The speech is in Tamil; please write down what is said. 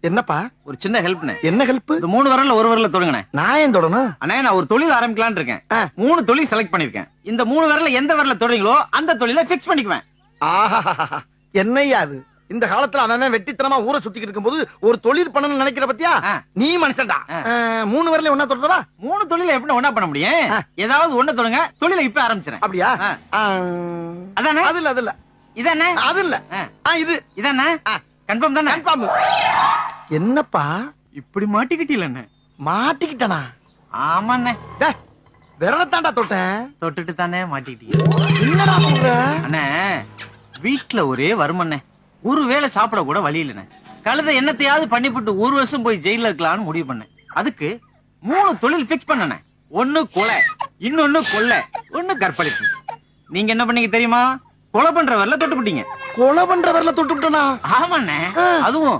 என்னப்பா? ஒரு சின்ன ஹெல்ப்னே. என்ன ஹெல்ப்? இந்த 3 விரல்ல ஒரு விரல்ல தொடுங்கண்ணே. நான் ஏன் தொடணும்? அண்ணே நான் ஒரு தொழில் ஆரம்பிக்கலாம்னு இருக்கேன். 3 தொழில் செலக்ட் பண்ணிருக்கேன். இந்த 3 விரல்ல எந்த விரல்ல தொடுறீங்களோ அந்த தொழிலை ஃபிக்ஸ் பண்ணிக்குவேன். ஆஹா, என்னய்யா அது? இந்த காலத்துல அவன் வெட்டித்தனமா ஊரை சுத்திக்கிட்டு இருக்கும்போது ஒரு தொழில் பண்ணணும்னு நினைக்கிற பத்தியா? நீ மனுஷன்டா. 3 விரல்ல ஒண்ணா தொடறவா? 3 தொழில எப்படி ஒண்ணா பண்ண முடியும்? ஏதாவது ஒண்ணு தொடுங்க, தொழிலை இப்ப ஆரம்பிச்சறேன். அப்படியா? அதானே? அதுல இதானே? அது இல்ல. இது இதானே? கன்ஃபார்ம் தானே? கன்ஃபார்ம். என்னப்பா இப்படி மாட்டிக்கிட்டீங்களே? மாட்டிக்கிட்டனா? ஆமாண்ணே. டேய், விரலத்தாண்டா தொட்டேன். தொட்டுட்டு தானே மாட்டிக்கிட்டீங்க. என்னடா சொல்ற? அண்ணே வீட்டுல ஒரே வருமண்ணே. ஒரு வேளை சாப்பிட கூட வழி இல்லண்ணே. கழுத என்னத்தையாவது பண்ணிவிட்டு 1 வருஷம் போய் ஜெயில இருக்கலாம்னு முடிவு பண்ணேன். அதுக்கு 3 தொழில் ஃபிக்ஸ் பண்ணனே. 1 கொலை, இன்னொன்னு கொள்ளை, 1 கற்பழிப்பு. நீங்க என்ன பண்ணீங்க தெரியுமா? கொலை பண்ற வரல தொட்டுப்பிட்டீங்க. கொலை பண்ற வரல தொட்டுட்டனா? ஆமாண்ணே. அதுவும்